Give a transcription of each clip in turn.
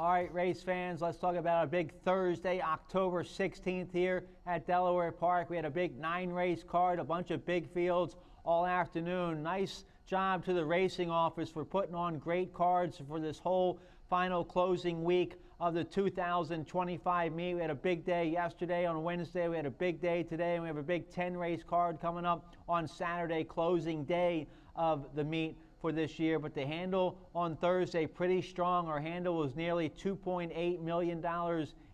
All right, race fans, let's talk about a big Thursday, October 16th here at Delaware Park. We had a big 9-race card, a bunch of big fields all afternoon. Nice job to the racing office for putting on great cards for this whole final closing week of the 2025 meet. We had a big day yesterday on Wednesday. We had a big day today, and we have a big 10-race card coming up on Saturday, closing day of the meet for this year. But the handle on Thursday, pretty strong. Our handle was nearly $2.8 million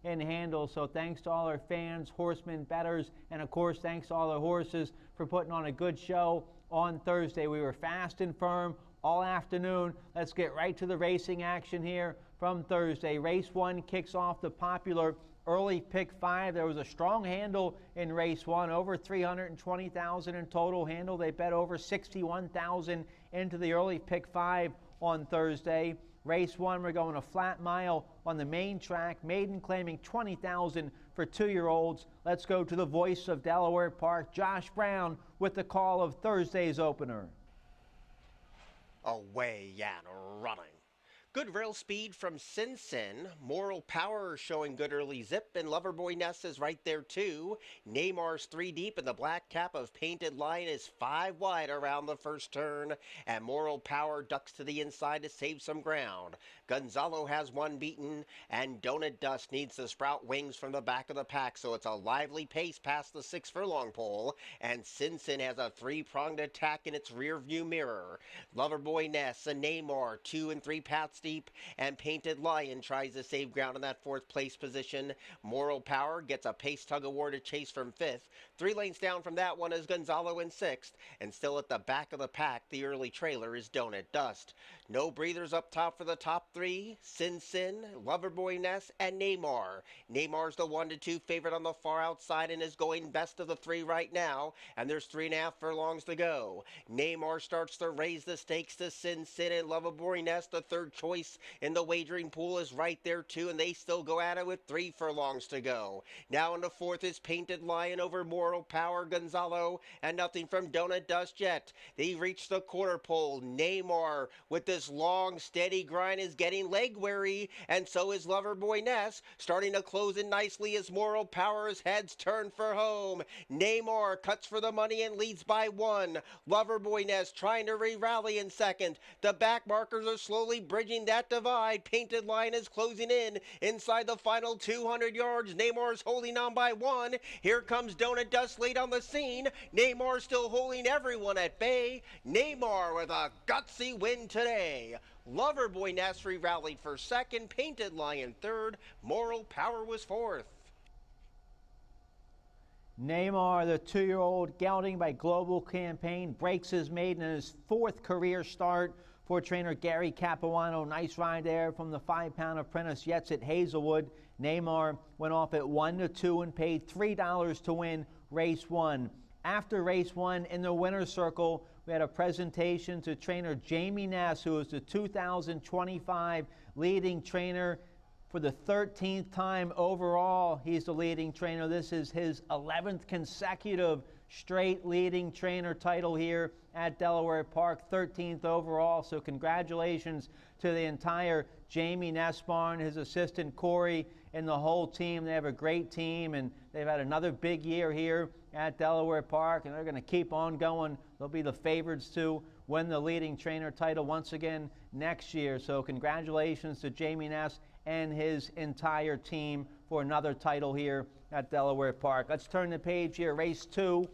in handle. So thanks to all our fans, horsemen, bettors, and of course, thanks to all the horses for putting on a good show on Thursday. We were fast and firm all afternoon. Let's get right to the racing action here from Thursday. Race 1 kicks off the popular early pick 5. There was a strong handle in race 1, over 320,000 in total handle. They bet over 61,000 into the early pick 5 on Thursday. Race 1, we're going a flat mile on the main track. Maiden claiming 20,000 for 2-year-olds. Let's go to the voice of Delaware Park, Josh Brown, with the call of Thursday's opener. Away and running. Good rail speed from Sin Sin. Moral Power showing good early zip, and Loverboy Ness is right there too. Neymar's 3 deep, and the black cap of Painted Lion is 5 wide around the first turn, and Moral Power ducks to the inside to save some ground. Gonzalo has 1 beaten, and Donut Dust needs to sprout wings from the back of the pack, so it's a lively pace past the 6 furlong pole, and Sin Sin has a 3-pronged attack in its rear view mirror. Loverboy Ness and Neymar 2 and 3 paths deep, and Painted Lion tries to save ground in that 4th place position. Moral Power gets a pace tug award to chase from 5th. 3 lanes down from that one is Gonzalo in 6th, and still at the back of the pack, the early trailer is Donut Dust. No breathers up top for the top 3. Sin Sin, Loverboy Ness, and Neymar. Neymar's the 1-2 favorite on the far outside and is going best of the 3 right now, and there's 3.5 furlongs to go. Neymar starts to raise the stakes to Sin Sin, and Loverboy Ness, the 3rd choice in the wagering pool, is right there too, and they still go at it with 3 furlongs to go. Now in the 4th is Painted Lion over Moral Power, Gonzalo, and nothing from Donut Dust yet. They reach the quarter pole. Neymar, with this long, steady grind, is getting leg weary, and so is Loverboy Ness, starting to close in nicely as Moral Power's heads turn for home. Neymar cuts for the money and leads by 1. Loverboy Ness trying to re-rally in 2nd. The back markers are slowly bridging that divide. Painted Lion is closing in inside the final 200 yards. Neymar's holding on by 1. Here comes Donut Dust late on the scene. Neymar still holding everyone at bay. Neymar with a gutsy win today. Loverboy Ness rallied for 2nd. Painted Lion 3rd. Moral Power was 4th. Neymar, the 2-year-old, gelding by Global Campaign, breaks his maiden in his 4th career start for trainer Gary Capuano. Nice ride there from the 5-pound apprentice Yetz at Hazelwood. Neymar went off at 1-2 and paid $3 to win race 1. After race 1 in the winner's circle, we had a presentation to trainer Jamie Ness, who is the 2025 leading trainer. For the 13th time overall, he's the leading trainer. This is his 11th consecutive straight leading trainer title here at Delaware Park, 13th overall. So congratulations to the entire Jamie Ness barn, his assistant Corey, and the whole team. They have a great team, and they've had another big year here at Delaware Park, and they're going to keep on going. They'll be the favorites to win the leading trainer title once again next year. So congratulations to Jamie Ness and his entire team for another title here at Delaware Park. Let's turn the page here. Race 2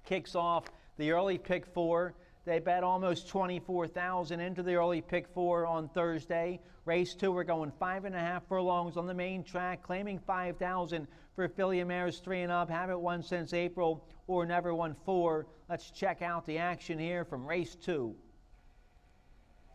kicks off the early pick 4. They bet almost 24,000 into the early pick 4 on Thursday. Race 2, we're going 5.5 furlongs on the main track, claiming 5,000 for filly mares 3 and up. Haven't won since April or never won 4. Let's check out the action here from race 2.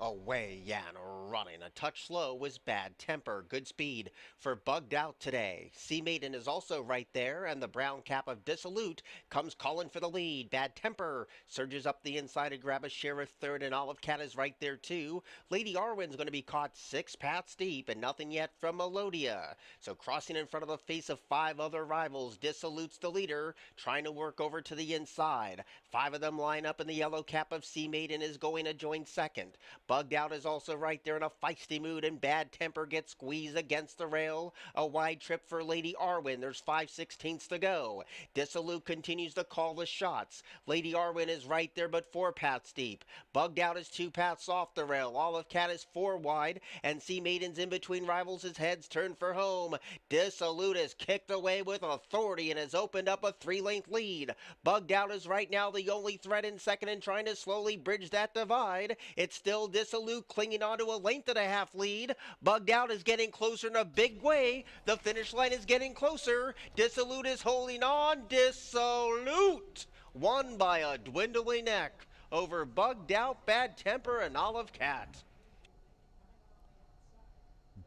Away and running. A touch slow was Bad Temper. Good speed for Bugged Out today. Sea Maiden is also right there, and the brown cap of Dissolute comes calling for the lead. Bad Temper surges up the inside to grab a share of 3rd, and Olive Cat is right there too. Lady Arwen's going to be caught 6 paths deep, and nothing yet from Melodia. So crossing in front of the face of 5 other rivals, Dissolute's the leader, trying to work over to the inside. 5 of them line up, and the yellow cap of Sea Maiden is going to join 2nd. Bugged Out is also right there in a feisty mood, and Bad Temper gets squeezed against the rail. A wide trip for Lady Arwen. There's 5/16 to go. Dissolute continues to call the shots. Lady Arwen is right there, but 4 paths deep. Bugged Out is 2 paths off the rail. Olive Cat is 4 wide, and Sea Maiden's in between rivals. His head's turned for home. Dissolute is kicked away with authority and has opened up a 3-length lead. Bugged Out is right now the only threat in second and trying to slowly bridge that divide. It's still Dissolute clinging onto a 1.5-length lead. Bugged Out is getting closer in a big way. The finish line is getting closer. Dissolute is holding on. Dissolute won by a dwindling neck over Bugged Out, Bad Temper, and Olive Cat.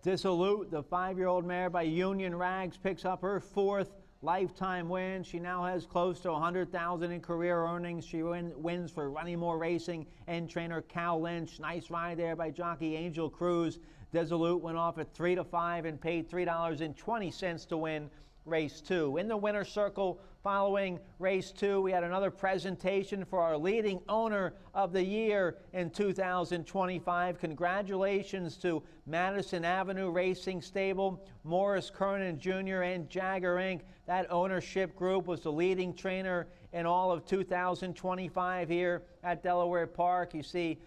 Dissolute, the 5-year-old mare by Union Rags, picks up her 4th lifetime win. She now has close to $100,000 in career earnings. She wins for Running More Racing and trainer Cal Lynch. Nice ride there by jockey Angel Cruz. Dissolute went off at 3-5 and paid $3.20 to win race 2. In the winner's circle following race 2, we had another presentation for our leading owner of the year in 2025. Congratulations to Madison Avenue Racing Stable, Morris Kernan Jr. and Jagger Inc. That ownership group was the leading trainer in all of 2025 here at Delaware Park. You see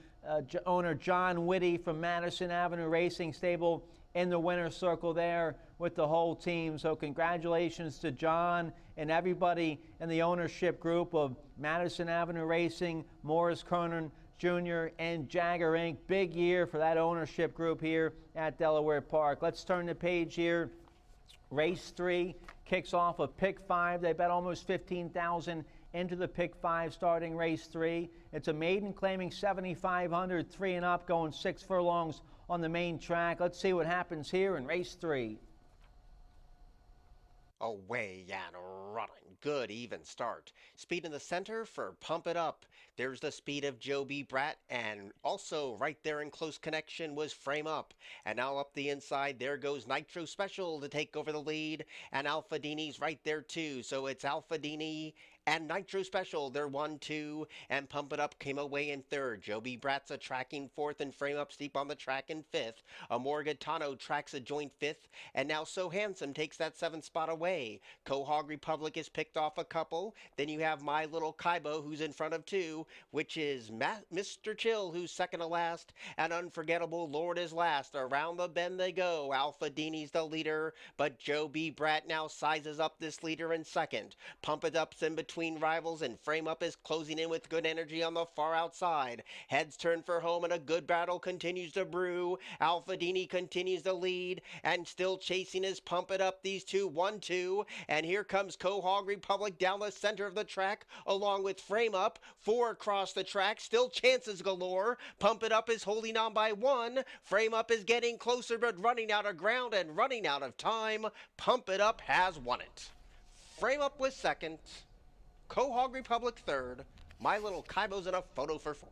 owner John Whitty from Madison Avenue Racing Stable in the winner's circle there with the whole team. So congratulations to John and everybody in the ownership group of Madison Avenue Racing, Morris Kernan Jr. and Jagger Inc. Big year for that ownership group here at Delaware Park. Let's turn the page here. Race 3 kicks off a pick 5. They bet almost $15,000 into the pick 5 starting race 3. It's a maiden claiming 7,500, 3 and up, going 6 furlongs on the main track. Let's see what happens here in race 3. Away and running. Good even start. Speed in the center for Pump It Up. There's the speed of Joe B. Bratt, and also right there in close connection was Frame Up. And now up the inside, there goes Nitro Special to take over the lead, and Alpha Dini's right there too. So it's Alpha Dini and Nitro Special, they're 1-2, and Pump It Up came away in 3rd. Joby Bratz a tracking 4th, and Frame Up Steep on the track in 5th. Amorgatano tracks a joint 5th, and now So Handsome takes that 7th spot away. Quahog Republic has picked off a couple. Then you have My Little Kaibo, who's in front of 2, which is Mr. Chill, who's second to last, and Unforgettable Lord is last. Around the bend they go. Alpha Dini's the leader, but Joe B. Bratt now sizes up this leader in 2nd. Pump It Up's in between rivals, and Frame Up is closing in with good energy on the far outside. Heads turn for home, and a good battle continues to brew. Alpha Dini continues to lead, and still chasing is Pump It Up. These two 1-2, and here comes Quahog Republic down the center of the track along with Frame Up. 4 across the track, still chances galore. Pump It Up is holding on by 1. Frame Up is getting closer, but running out of ground and running out of time. Pump It Up has won it. Frame Up was 2nd. Quahog Republic 3rd. My Little Kaibo's in a photo for 4th.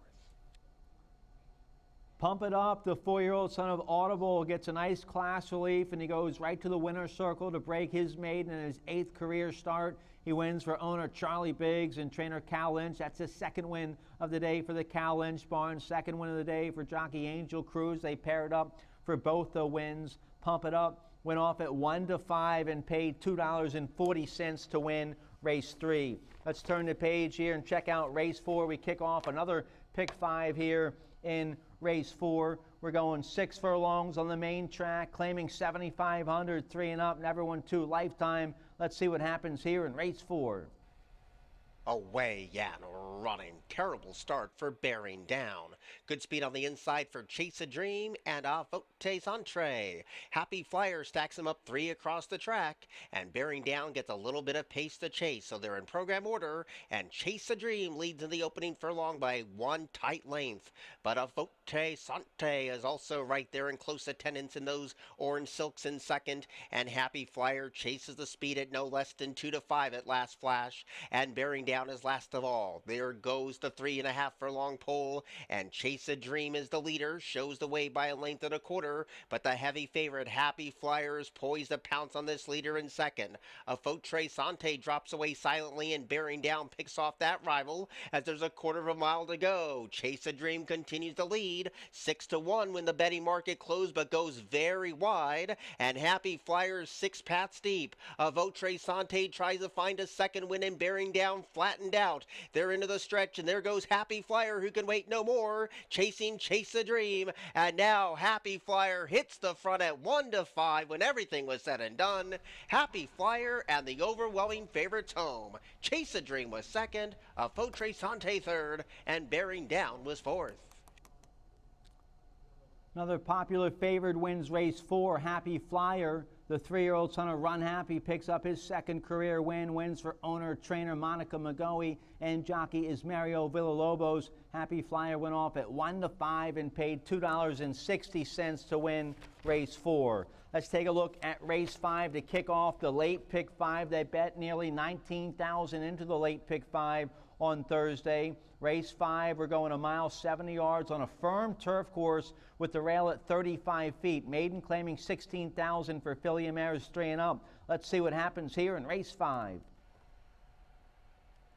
Pump It Up, the 4-year-old son of Audible, gets a nice class relief, and he goes right to the winner's circle to break his maiden in his 8th career start. He wins for owner Charlie Biggs and trainer Cal Lynch. That's his 2nd win of the day for the Cal Lynch barn. 2nd win of the day for jockey Angel Cruz. They paired up for both the wins. Pump It Up went off at 1-5 and paid $2.40 to win race 3. Let's turn the page here and check out race 4. We kick off another pick 5 here in race 4. We're going 6 furlongs on the main track, claiming 7,500, 3 and up, never won 2 lifetime. Let's see what happens here in race 4. Away and running. Terrible start for Bearing Down. Good speed on the inside for Chase a Dream and Avotes Entree. Happy Flyer stacks him up 3 across the track, and Bearing Down gets a little bit of pace to chase. So they're in program order, and Chase a Dream leads in the opening furlong by 1 tight length. But Avotes Entree is also right there in close attendance in those orange silks in 2nd, and Happy Flyer chases the speed at no less than 2-5 at last flash, and Bearing Down Down is last of all. There goes the 3.5 furlong pole, and Chase a Dream is the leader, shows the way by a length and a quarter, but the heavy favorite Happy Flyer is poised to pounce on this leader in second. A Fautre Sante drops away silently, and Bearing Down picks off that rival as there's a quarter of a mile to go. Chase a Dream continues to lead 6-1 when the betting market closed, but goes very wide, and Happy Flyer's 6 paths deep. A Fautre Sante tries to find a second win, and Bearing Down flattened out. They're into the stretch, and there goes Happy Flyer, who can wait no more, chasing Chase a Dream. And now Happy Flyer hits the front at 1-5 when everything was said and done. Happy Flyer and the overwhelming favorites home. Chase a Dream was second, a Fautre Sante third, and Bearing Down was fourth. Another popular favorite wins race 4, Happy Flyer. The 3-year-old son of Run Happy picks up his second career win, wins for owner-trainer Monica McGoey, and jockey is Mario Villalobos. Happy Flyer went off at 1-5 and paid $2.60 to win race 4. Let's take a look at race 5 to kick off the late pick 5. They bet nearly $19,000 into the late pick 5 on Thursday. Race 5, we're going a mile 70 yards on a firm turf course with the rail at 35 feet. Maiden claiming $16,000 for filly mares 3 and up. Let's see what happens here in race 5.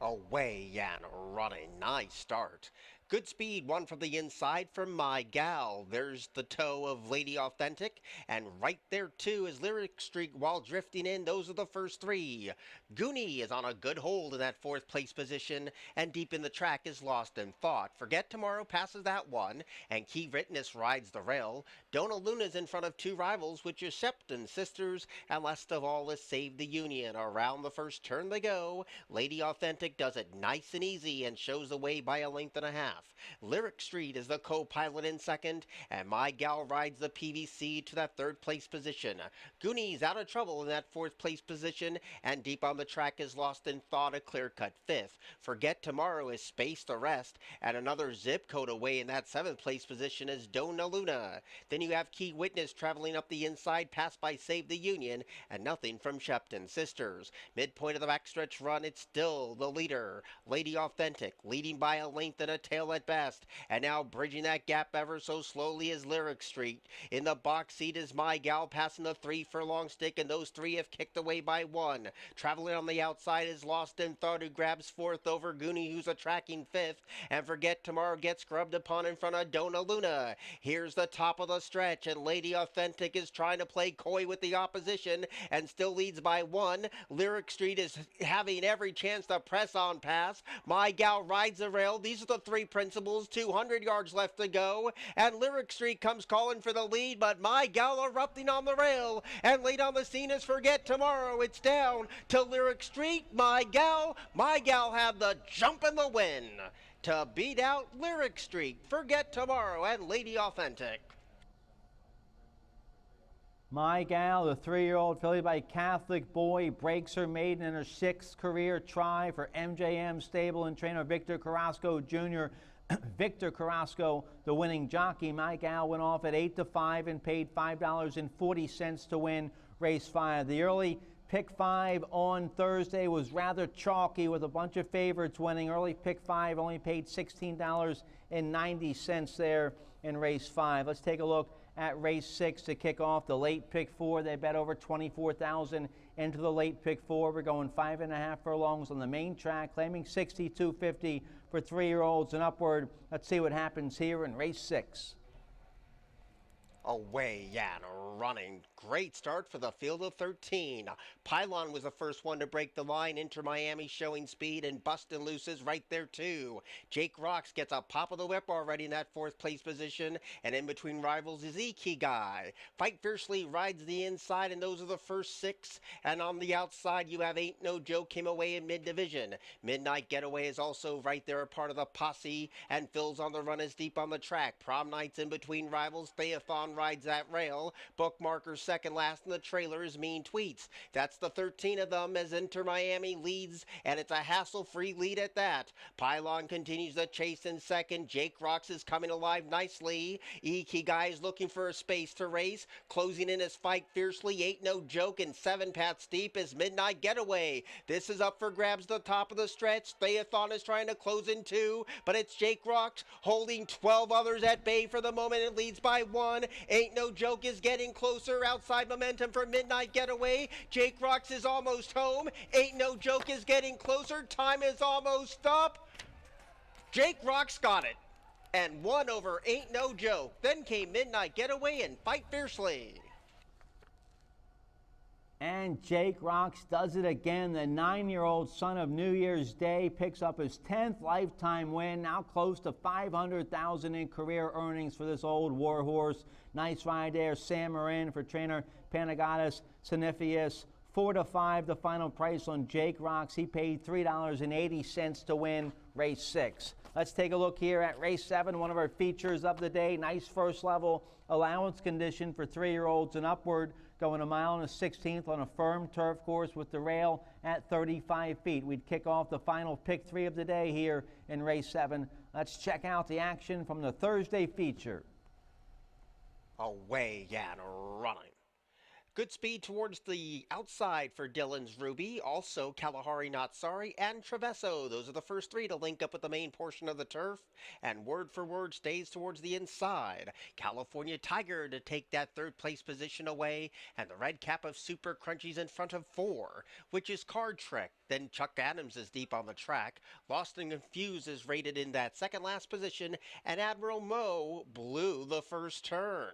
Away and running. Nice start. Good speed, one from the inside from My Gal. There's the toe of Lady Authentic, and right there too is Lyric Streak while drifting in. Those are the first 3. Goonie is on a good hold in that 4th place position, and deep in the track is Lost in Thought. Forget Tomorrow passes that one, and Key Witness rides the rail. Dona Luna's in front of 2 rivals, which is Shepton Sisters, and last of all is Save the Union. Around the first turn they go. Lady Authentic does it nice and easy and shows the way by a length and a half. Lyric Street is the co-pilot in second, and My Gal rides the PVC to that 3rd place position. Goonies out of trouble in that 4th place position, and deep on the track is Lost in Thought, a clear-cut 5th. Forget Tomorrow is Space to Rest, and another zip code away in that 7th place position is Dona Luna. Then you have Key Witness traveling up the inside, passed by Save the Union, and nothing from Shepton Sisters. Midpoint of the backstretch run, it's still the leader, Lady Authentic, leading by a length and a tail at best. And now bridging that gap ever so slowly is Lyric Street. In the box seat is My Gal passing the 3 furlong stick, and those 3 have kicked away by 1. Traveling on the outside is Lost in Thought, who grabs 4th over Goonie, who's a tracking 5th. And Forget Tomorrow gets scrubbed upon in front of Dona Luna. Here's the top of the stretch, and Lady Authentic is trying to play coy with the opposition and still leads by 1. Lyric Street is having every chance to press on past. My Gal rides the rail. These are the 3 principals. 200 yards left to go, and Lyric Street comes calling for the lead, but My Gal erupting on the rail, and late on the scene is Forget Tomorrow. It's down to Lyric Street. My Gal had the jump and the win to beat out Lyric Street, Forget Tomorrow, and Lady Authentic. My Gal, the 3-year-old filly by Catholic Boy, breaks her maiden in her 6th career try for MJM stable and trainer Victor Carrasco Jr. Victor Carrasco, the winning jockey. My Gal went off at 8-5 and paid $5.40 to win race 5. The early pick 5 on Thursday was rather chalky with a bunch of favorites winning. Early pick 5 only paid $16.90 there in race 5. Let's take a look at race 6 to kick off the late pick 4. They bet over $24,000 into the late pick 4. We're going 5.5 furlongs on the main track, claiming $62.50 for 3-year-olds and upward. Let's see what happens here in race 6. Away and running. Great start for the field of 13. Pylon was the first one to break the line. Inter Miami showing speed, and Bustin' Loose is right there too. Jake Rocks gets a pop of the whip already in that 4th place position, and in between rivals is Ikigai. Fight Fiercely rides the inside, and those are the first 6. And on the outside you have Ain't No Joke came away in mid-division. Midnight Getaway is also right there, a part of the posse, and Phil's on the Run is deep on the track. Prom Night's in between rivals. Theathon rides that rail. Bookmarker second last in the trailer is Mean Tweets. That's the 13 of them as Inter Miami leads, and it's a hassle-free lead at that. Pylon continues the chase in second. Jake Rocks is coming alive nicely. Ikigai is looking for a space to race. Closing in his fight fiercely. 8 No Joke and 7 Pat Steep is Midnight Getaway. This is up for grabs at the top of the stretch. Theathon is trying to close in 2, but it's Jake Rocks holding 12 others at bay for the moment. It leads by 1. 8 No Joke is getting closer. Outside momentum for Midnight Getaway. Jake Rocks is almost home. 8 No Joke is getting closer. Time is almost up. Jake Rocks got it and won over 8 No Joke. Then came Midnight Getaway and Fight Fiercely. And Jake Rocks does it again. The 9-year-old son of New Year's Day picks up his 10th lifetime win, now close to $500,000 in career earnings for this old warhorse. Nice ride there, Sam Marin for trainer Panagatis Sinifius. 4-5 the final price on Jake Rocks. He paid $3.80 to win race 6. Let's take a look here at race 7, one of our features of the day. Nice first level allowance condition for 3-year-olds and upward, going a mile and a 16th on a firm turf course with the rail at 35 feet. We'd kick off the final pick 3 of the day here in race 7. Let's check out the action from the Thursday feature. Away and running. Good speed towards the outside for Dillon's Ruby, also Kalahari Not Sorry and Travesso. Those are the first 3 to link up with the main portion of the turf, and Word for Word stays towards the inside. California Tiger to take that 3rd place position away, and the red cap of Super Crunchies in front of 4, which is Card Trick. Then Chuck Adams is deep on the track. Lost and Confused is rated in that second last position, and Admiral Mo blew the first turn.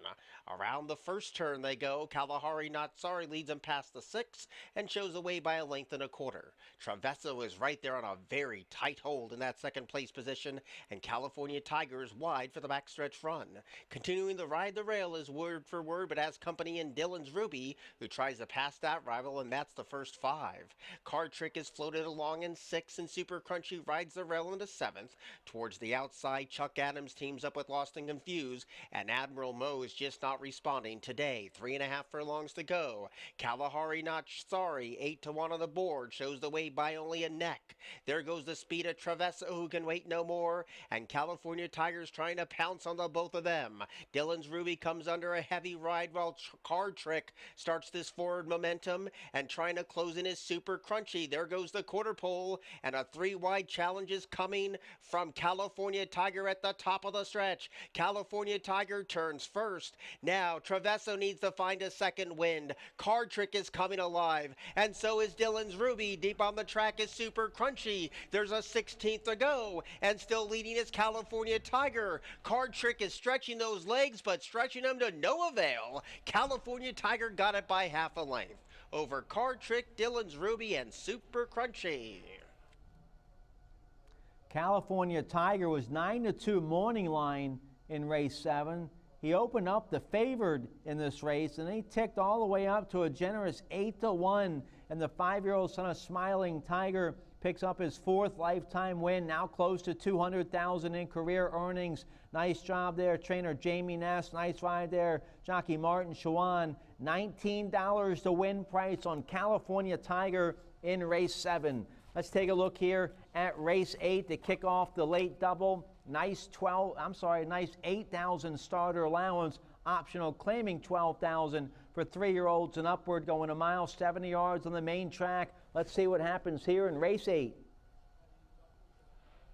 Around the first turn they go. Kalahari Not Sorry leads him past the 6 and shows away by 1 1/4 lengths. Travesso is right there on a very tight hold in that second place position, and California Tiger is wide for the backstretch run. Continuing to ride the rail is Word for Word, but has company in Dillon's Ruby, who tries to pass that rival, and that's the first 5. Card Trick is floated along in 6, and Super Crunchy rides the rail into 7th. Towards the outside, Chuck Adams teams up with Lost and Confused, and Admiral Mo is just not responding today. 3.5 furlongs to go. Kalahari Not Sorry, 8-1 on the board, shows the way by only a neck. There goes the speed of Travesso, who can wait no more, and California Tiger's trying to pounce on the both of them. Dillon's Ruby comes under a heavy ride while Card Trick starts this forward momentum and trying to close in his Super Crunchy. There goes the quarter pole, and a 3-wide challenge is coming from California Tiger at the top of the stretch. California Tiger turns first. Now Travesso needs to find a second wind. Card Trick is coming alive, and so is Dillon's Ruby. Deep on the track is Super Crunchy. There's a 16th to go, and still leading is California Tiger. Card Trick is stretching those legs, but stretching them to no avail. California Tiger got it by 1/2 length over Card Trick, Dillon's Ruby, and Super Crunchy. California Tiger was 9-2 morning line in race 7. He opened up the favored in this race, and he ticked all the way up to a generous 8-1. And the 5-year-old son of Smiling Tiger picks up his 4th lifetime win, now close to $200,000 in career earnings. Nice job there, trainer Jamie Ness. Nice ride there, jockey Martin Shawan. $19 to win price on California Tiger in race 7. Let's take a look here at race 8 to kick off the late double. Nice 8,000 starter allowance, optional claiming 12,000 for 3-year-olds and upward, going a mile 70 yards on the main track. Let's see what happens here in race 8.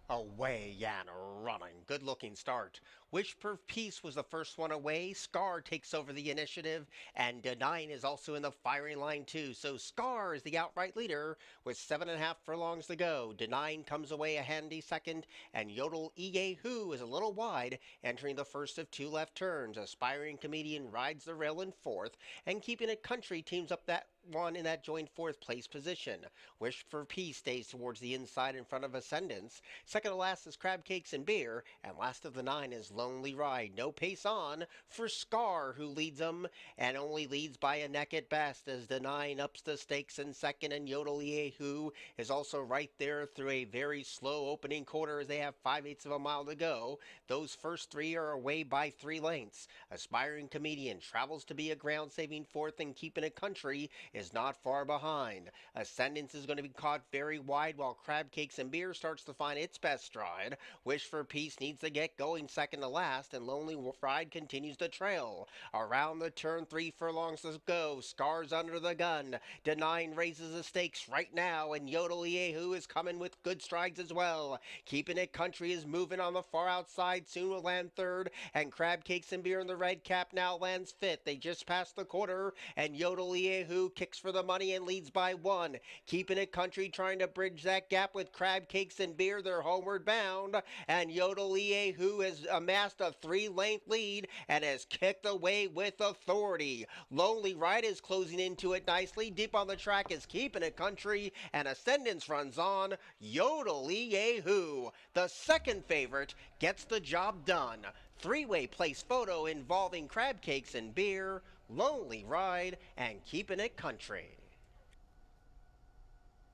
Away and running. Good looking start. Wish for Peace was the first one away. Scar takes over the initiative, and Denine is also in the firing line too. So Scar is the outright leader with 7.5 furlongs to go. Denine comes away a handy second, and Yodel Iyehu is a little wide, entering the first of 2 left turns. Aspiring Comedian rides the rail in 4th, and Keeping It Country teams up that one in that joint 4th place position. Wish for Peace stays towards the inside in front of Ascendance. Second to last is Crab Cakes and Beer, and last of the 9 is Lonely Ride. No pace on for Scar, who leads them and only leads by a neck at best, as Denying ups the stakes in second, and Yodel Yehu is also right there through a very slow opening quarter as they have 5/8 of a mile to go. Those first three are away by 3 lengths. Aspiring Comedian travels to be a ground-saving fourth, and Keeping It Country is not far behind. Ascendance is going to be caught very wide, while Crab Cakes and Beer starts to find its best stride. Wish for Peace needs to get going second to last, and Lonely Ride continues to trail. Around the turn, 3 furlongs to go. Scars under the gun. Denying raises the stakes right now, and Yodel Yehu is coming with good strides as well. Keeping It Country is moving on the far outside, soon will land third, and Crab Cakes and Beer in the red cap now lands fifth. They just passed the quarter, and Yodel Yehu kicks for the money and leads by 1. Keeping It Country trying to bridge that gap with Crab Cakes and Beer. They're homeward bound, and Yodel Yehu has amassed a 3-length lead and has kicked away with authority. Lonely Ride is closing into it nicely. Deep on the track is Keeping It Country, and Ascendance runs on. Yodel Yehu, the second favorite, gets the job done. 3-way place photo involving Crab Cakes and Beer, Lonely Ride, and Keeping It Country.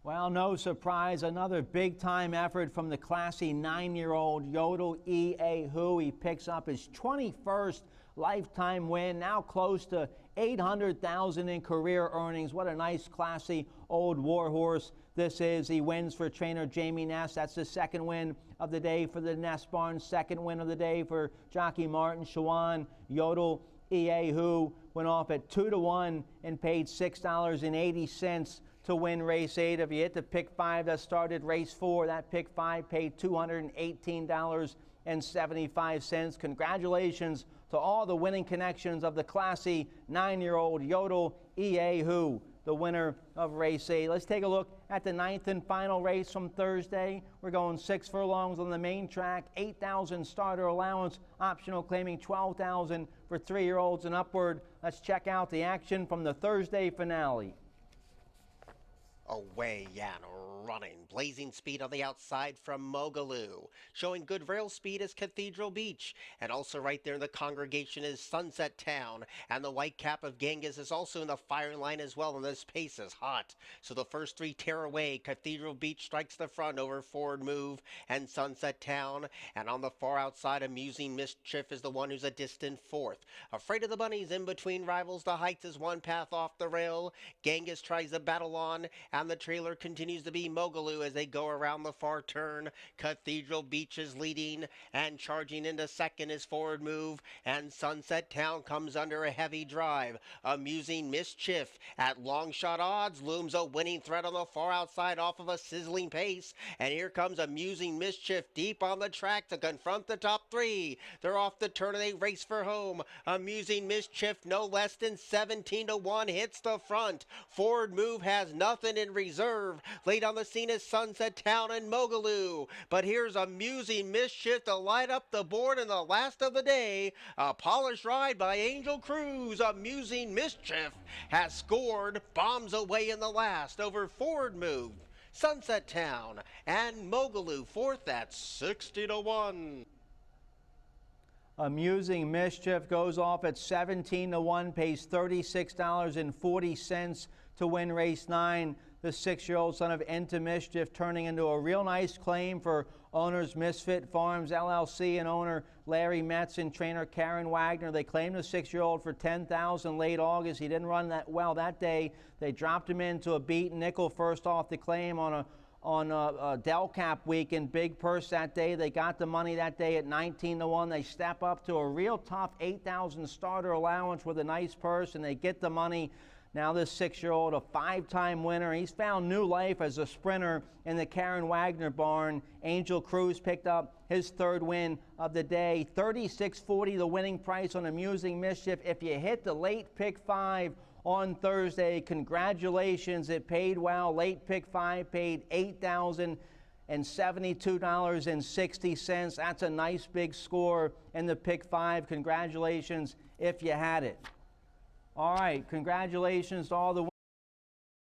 Well, no surprise, another big-time effort from the classy 9-year-old Yodel Yehu. He picks up his 21st lifetime win, now close to $800,000 in career earnings. What a nice, classy old warhorse this is. He wins for trainer Jamie Ness. That's the second win of the day for the Ness Barn. Second win of the day for jockey Martin Shawan. Yodel Yehu went off at 2-1 and paid $6.80 to win race 8. If you hit the pick 5 that started race 4, that pick 5 paid $218.75. Congratulations to all the winning connections of the classy 9-year-old Yodel Yehu, the winner of race 8. Let's take a look at the 9th and final race from Thursday. We're going 6 furlongs on the main track, 8,000 starter allowance, optional claiming 12,000 for 3-year-olds and upward. Let's check out the action from the Thursday finale. Away and running. Blazing speed on the outside from Mogaloo. Showing good rail speed is Cathedral Beach. And also right there in the congregation is Sunset Town. And the white cap of Genghis is also in the firing line as well. And this pace is hot. So the first 3 tear away. Cathedral Beach strikes the front over Forward Move and Sunset Town. And on the far outside, Amusing Mischief is the one who's a distant 4th. Afraid of the Bunnies in between rivals. The Heights is one path off the rail. Genghis tries to battle on, and the trailer continues to be Mogaloo as they go around the far turn. Cathedral Beach is leading, and charging into second is Forward Move, and Sunset Town comes under a heavy drive. Amusing Mischief at long shot odds looms a winning threat on the far outside off of a sizzling pace, and here comes Amusing Mischief deep on the track to confront the top 3. They're off the turn and they race for home. Amusing Mischief no less than 17-1 hits the front. Forward Move has nothing in reserve. Late on the scene is Sunset Town and Mogaloo, but here's Amusing Mischief to light up the board in the last of the day. A polished ride by Angel Cruz. Amusing Mischief has scored, bombs away in the last over Forward Move, Sunset Town, and Mogaloo 4th at 60-1. Amusing Mischief goes off at 17-1, pays $36.40 to win race 9. The 6-year-old son of Enta Mischief turning into a real nice claim for owners Misfit Farms LLC and owner Larry Metz and trainer Karen Wagner. They claimed the 6-year-old for $10,000 late August. He didn't run that well that day. They dropped him into a beat nickel first off the claim on a Del Cap weekend. Big purse that day. They got the money that day at 19-1. They step up to a real tough 8,000 starter allowance with a nice purse, and they get the money. Now this 6-year-old, a 5-time winner, he's found new life as a sprinter in the Karen Wagner barn. Angel Cruz picked up his 3rd win of the day. $36.40 the winning price on Amusing Mischief. If you hit the late pick 5 on Thursday, congratulations, it paid well. Late pick 5 paid $8,072.60. That's a nice big score in the pick 5. Congratulations if you had it. All right, congratulations to all the winners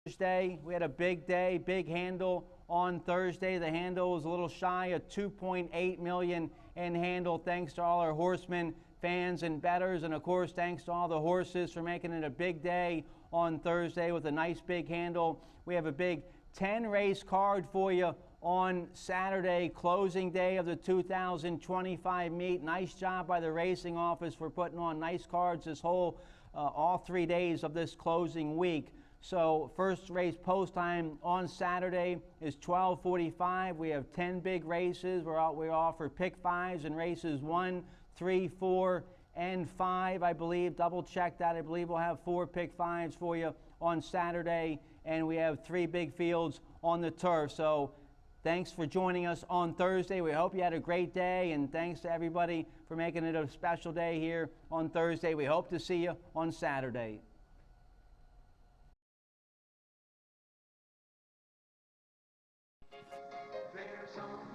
Thursday. We had a big day, big handle on Thursday. The handle was a little shy of $2.8 million and handle. Thanks to all our horsemen, fans, and bettors, and of course, thanks to all the horses for making it a big day on Thursday with a nice big handle. We have a big 10-race card for you on Saturday, closing day of the 2025 meet. Nice job by the racing office for putting on nice cards this whole all 3 days of this closing week. So first race post time on Saturday is 12:45. We have 10 big races. We offer pick fives in races 1, 3, 4, and 5. I believe, double check that. I believe we'll have 4 pick fives for you on Saturday, and we have 3 big fields on the turf. So thanks for joining us on Thursday. We hope you had a great day, and thanks to everybody for making it a special day here on Thursday. We hope to see you on Saturday. There's only